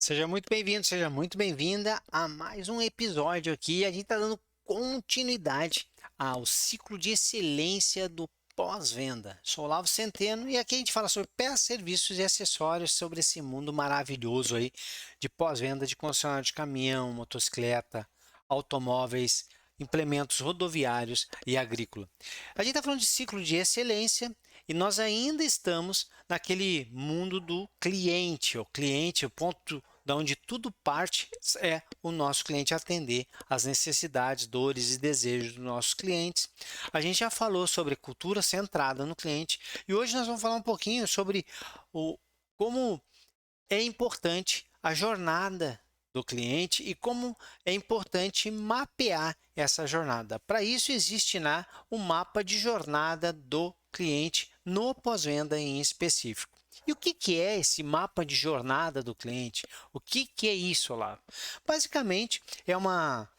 Seja muito bem-vindo, seja muito bem-vinda a mais um episódio aqui. A gente está dando continuidade ao ciclo de excelência do pós-venda. Sou Olavo Centeno e aqui a gente fala sobre peças, serviços e acessórios sobre esse mundo maravilhoso aí de pós-venda de concessionário de caminhão, motocicleta, automóveis, implementos rodoviários e agrícola. A gente está falando de ciclo de excelência e nós ainda estamos naquele mundo do cliente, o ponto da onde tudo parte é o nosso cliente atender às necessidades, dores e desejos dos nossos clientes. A gente já falou sobre cultura centrada no cliente e hoje nós vamos falar um pouquinho sobre como é importante a jornada do cliente e como é importante mapear essa jornada. Para isso existe lá um mapa de jornada do cliente no pós-venda em específico. E o que é esse mapa de jornada do cliente? O que é isso lá? Basicamente, é uma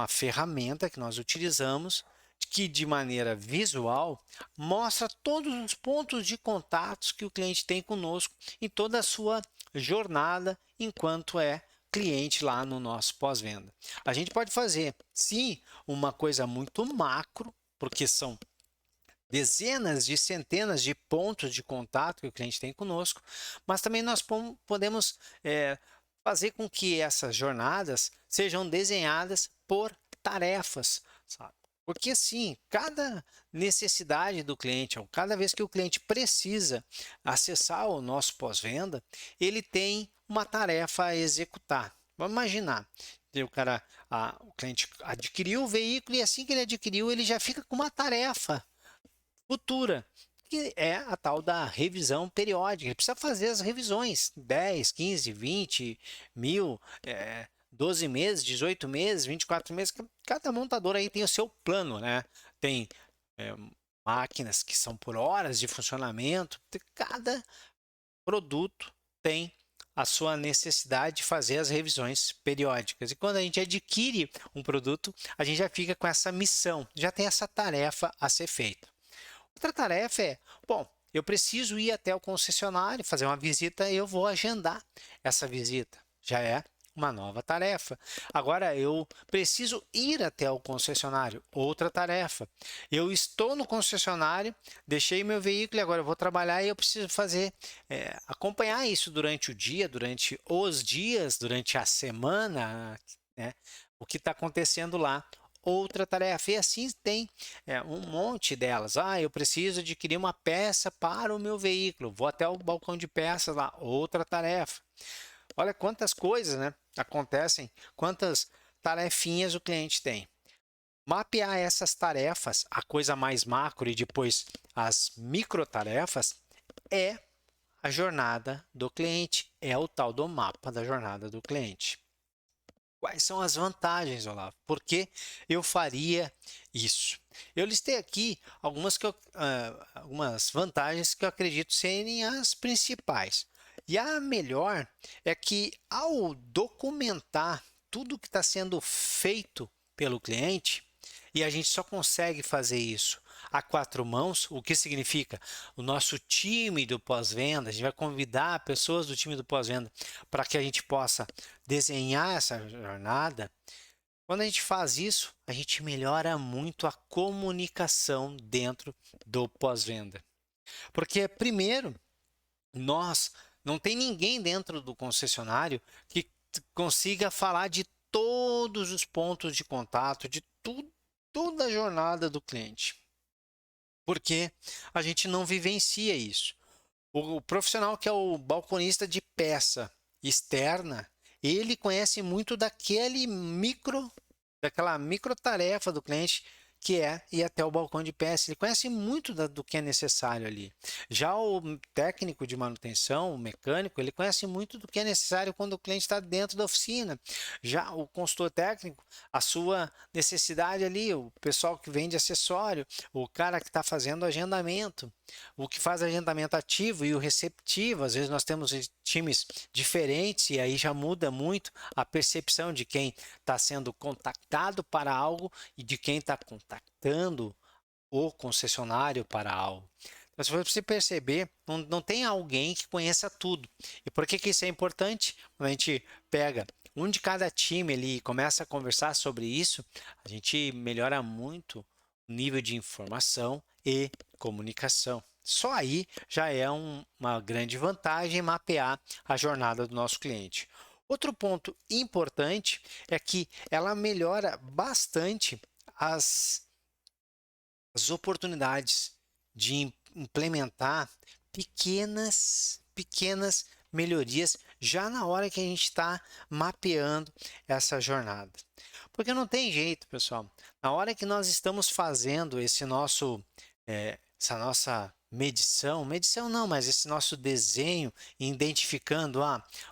ferramenta que nós utilizamos que, de maneira visual, mostra todos os pontos de contatos que o cliente tem conosco em toda a sua jornada enquanto é cliente lá no nosso pós-venda. A gente pode fazer, sim, uma coisa muito macro, porque são dezenas de centenas de pontos de contato que o cliente tem conosco, mas também nós podemos fazer com que essas jornadas sejam desenhadas por tarefas, sabe? Porque assim, cada necessidade do cliente, ou cada vez que o cliente precisa acessar o nosso pós-venda, ele tem uma tarefa a executar. Vamos imaginar, o cliente adquiriu o veículo e assim que ele adquiriu, ele já fica com uma tarefa futura, que é a tal da revisão periódica. Ele precisa fazer as revisões, 10, 15, 20 mil, 12 meses, 18 meses, 24 meses. Cada montador aí tem o seu plano, né? Tem é, máquinas que são por horas de funcionamento. Cada produto tem a sua necessidade de fazer as revisões periódicas. E quando a gente adquire um produto, a gente já fica com essa missão, já tem essa tarefa a ser feita. Outra tarefa é, bom, eu preciso ir até o concessionário, fazer uma visita, eu vou agendar essa visita. Já é uma nova tarefa. Agora eu preciso ir até o concessionário, outra tarefa. Eu estou no concessionário, deixei meu veículo e agora eu vou trabalhar e eu preciso acompanhar isso durante o dia, durante os dias, durante a semana, né? O que está acontecendo lá, outra tarefa. E assim tem um monte delas. Eu preciso adquirir uma peça para o meu veículo. Vou até o balcão de peças lá, outra tarefa. Olha quantas coisas, né, acontecem, quantas tarefinhas o cliente tem. Mapear essas tarefas, a coisa mais macro e depois as micro tarefas, é a jornada do cliente, é o tal do mapa da jornada do cliente. Quais são as vantagens, Olavo? Por que eu faria isso? Eu listei aqui algumas vantagens que eu acredito serem as principais. E a melhor é que, ao documentar tudo que está sendo feito pelo cliente, e a gente só consegue fazer isso a quatro mãos, o que significa o nosso time do pós-venda, a gente vai convidar pessoas do time do pós-venda para que a gente possa desenhar essa jornada. Quando a gente faz isso, a gente melhora muito a comunicação dentro do pós-venda. Porque, primeiro, nós não tem ninguém dentro do concessionário que consiga falar de todos os pontos de contato, de tudo, toda a jornada do cliente. Porque a gente não vivencia isso. O profissional que é o balconista de peça externa, ele conhece muito daquela micro tarefa do cliente, que é ir até o balcão de peça. Ele conhece muito do que é necessário ali. Já o técnico de manutenção, o mecânico, ele conhece muito do que é necessário quando o cliente está dentro da oficina. Já o consultor técnico, a sua necessidade ali, o pessoal que vende acessório, o cara que está fazendo agendamento, o que faz agendamento ativo e o receptivo. Às vezes nós temos times diferentes e aí já muda muito a percepção de quem está sendo contactado para algo e de quem está contactando o concessionário para algo. Então, se você perceber, não tem alguém que conheça tudo. E por que isso é importante? Quando a gente pega um de cada time ali e começa a conversar sobre isso, a gente melhora muito o nível de informação e comunicação. Só aí já é uma grande vantagem mapear a jornada do nosso cliente. Outro ponto importante é que ela melhora bastante as oportunidades de implementar pequenas melhorias já na hora que a gente está mapeando essa jornada. Porque não tem jeito, pessoal. Na hora que nós estamos fazendo essa nossa medição não, mas esse nosso desenho, identificando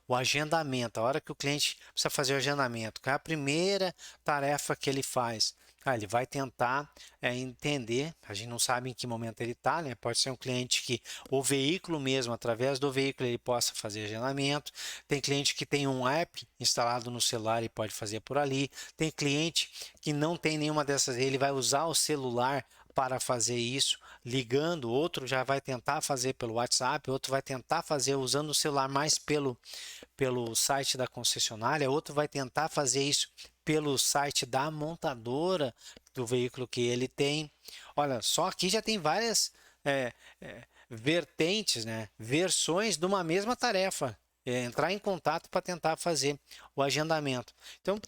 o agendamento, a hora que o cliente precisa fazer o agendamento, qual é a primeira tarefa que ele faz? Ele vai tentar entender, a gente não sabe em que momento ele está, né? Pode ser um cliente que o veículo mesmo, através do veículo, ele possa fazer agendamento. Tem cliente que tem um app instalado no celular e pode fazer por ali. Tem cliente que não tem nenhuma dessas, ele vai usar o celular para fazer isso, ligando, outro já vai tentar fazer pelo WhatsApp, outro vai tentar fazer usando o celular mais pelo site da concessionária, outro vai tentar fazer isso pelo site da montadora do veículo que ele tem. Olha, só aqui já tem várias vertentes, né? Versões de uma mesma tarefa. Entrar em contato para tentar fazer o agendamento. Então,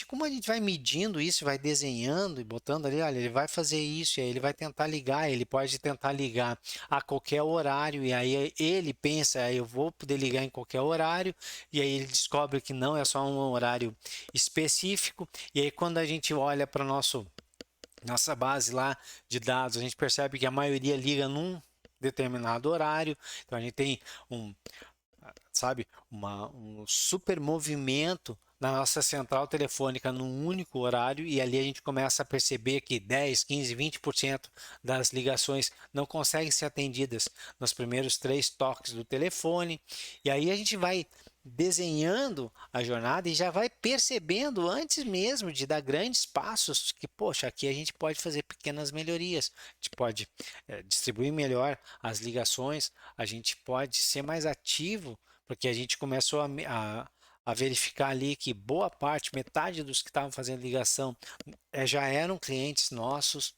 como a gente vai medindo isso, vai desenhando e botando ali, olha, ele vai fazer isso, e aí ele vai tentar ligar, ele pode tentar ligar a qualquer horário, e aí ele pensa, eu vou poder ligar em qualquer horário, e aí ele descobre que não, é só um horário específico, e aí quando a gente olha para nossa base lá de dados, a gente percebe que a maioria liga num determinado horário, então a gente tem um super movimento na nossa central telefônica num único horário, e ali a gente começa a perceber que 10, 15, 20% das ligações não conseguem ser atendidas nos primeiros 3 toques do telefone, e aí a gente vai desenhando a jornada e já vai percebendo antes mesmo de dar grandes passos que, poxa, aqui a gente pode fazer pequenas melhorias, a gente pode distribuir melhor as ligações, a gente pode ser mais ativo, porque a gente começou a verificar ali que boa parte, metade dos que estavam fazendo ligação já eram clientes nossos,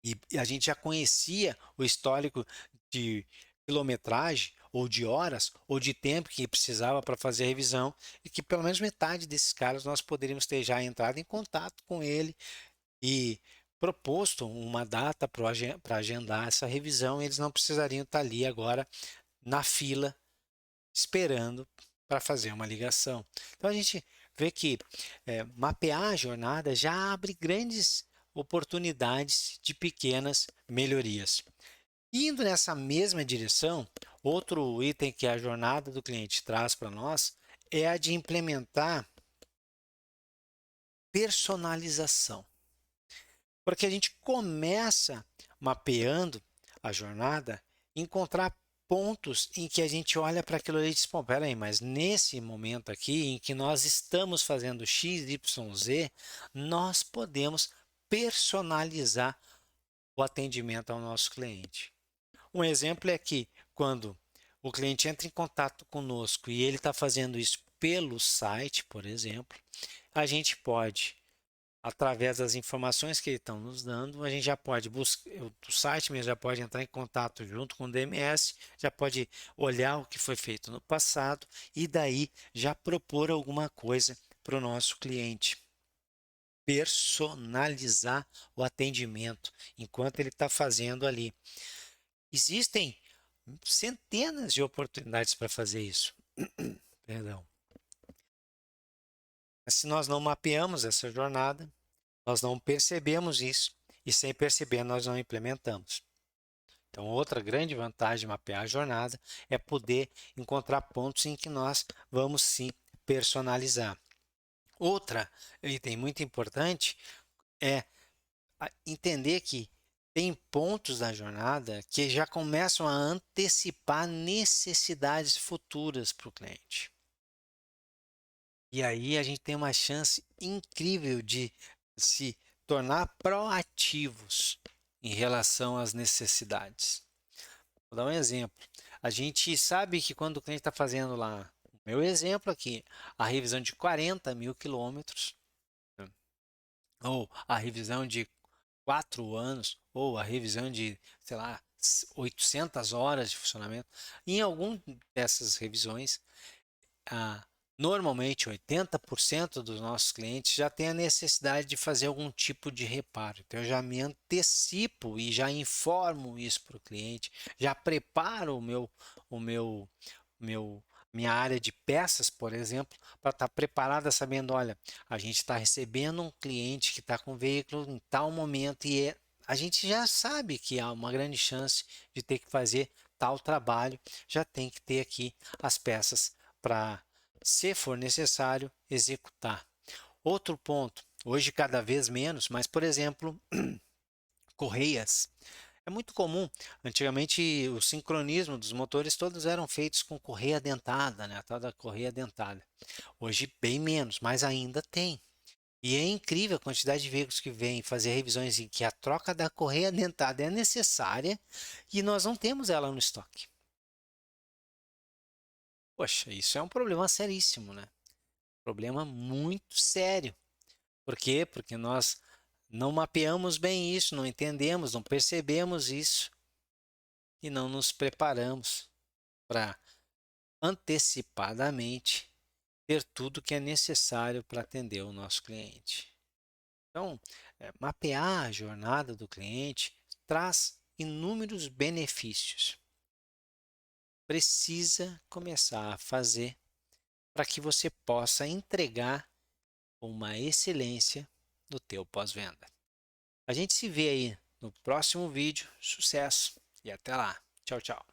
e a gente já conhecia o histórico de quilometragem, ou de horas, ou de tempo que precisava para fazer a revisão, e que pelo menos metade desses caras nós poderíamos ter já entrado em contato com ele e proposto uma data para agendar essa revisão, e eles não precisariam estar ali agora na fila esperando para fazer uma ligação. Então a gente vê que mapear a jornada já abre grandes oportunidades de pequenas melhorias. Indo nessa mesma direção, outro item que a jornada do cliente traz para nós é a de implementar personalização. Porque a gente começa mapeando a jornada, encontrar pontos em que a gente olha para aquilo ali e diz, bom, peraí, mas nesse momento aqui em que nós estamos fazendo X, Y, Z, nós podemos personalizar o atendimento ao nosso cliente. Um exemplo é que quando o cliente entra em contato conosco e ele está fazendo isso pelo site, por exemplo, a gente pode, através das informações que eles estão nos dando, a gente já pode buscar, o site mesmo já pode entrar em contato junto com o DMS, já pode olhar o que foi feito no passado e daí já propor alguma coisa para o nosso cliente. Personalizar o atendimento enquanto ele está fazendo ali. Existem centenas de oportunidades para fazer isso. Perdão. Mas se nós não mapeamos essa jornada, nós não percebemos isso, e sem perceber nós não implementamos. Então, outra grande vantagem de mapear a jornada é poder encontrar pontos em que nós vamos sim personalizar. Outra item muito importante é entender que tem pontos da jornada que já começam a antecipar necessidades futuras para o cliente. E aí a gente tem uma chance incrível de se tornar proativos em relação às necessidades. Vou dar um exemplo. A gente sabe que quando o cliente está fazendo lá, o meu exemplo aqui, a revisão de 40 mil quilômetros, né, ou a revisão de 4 anos, ou a revisão de, sei lá, 800 horas de funcionamento, em algum dessas revisões, ah, normalmente 80% dos nossos clientes já tem a necessidade de fazer algum tipo de reparo. Então, eu já me antecipo e já informo isso para o cliente, já preparo o meu, minha área de peças, por exemplo, para estar preparada sabendo, olha, a gente está recebendo um cliente que está com veículo em tal momento a gente já sabe que há uma grande chance de ter que fazer tal trabalho, já tem que ter aqui as peças para, se for necessário, executar. Outro ponto, hoje cada vez menos, mas por exemplo, correias. É muito comum. Antigamente, o sincronismo dos motores todos eram feitos com correia dentada, né? A tal da correia dentada. Hoje, bem menos, mas ainda tem. E é incrível a quantidade de veículos que vêm fazer revisões em que a troca da correia dentada é necessária e nós não temos ela no estoque. Poxa, isso é um problema seríssimo, né? Problema muito sério. Por quê? Porque nós não mapeamos bem isso, não entendemos, não percebemos isso e não nos preparamos para antecipadamente ter tudo que é necessário para atender o nosso cliente. Então, mapear a jornada do cliente traz inúmeros benefícios. Precisa começar a fazer para que você possa entregar uma excelência no teu pós-venda. A gente se vê aí no próximo vídeo. Sucesso e até lá. Tchau, tchau.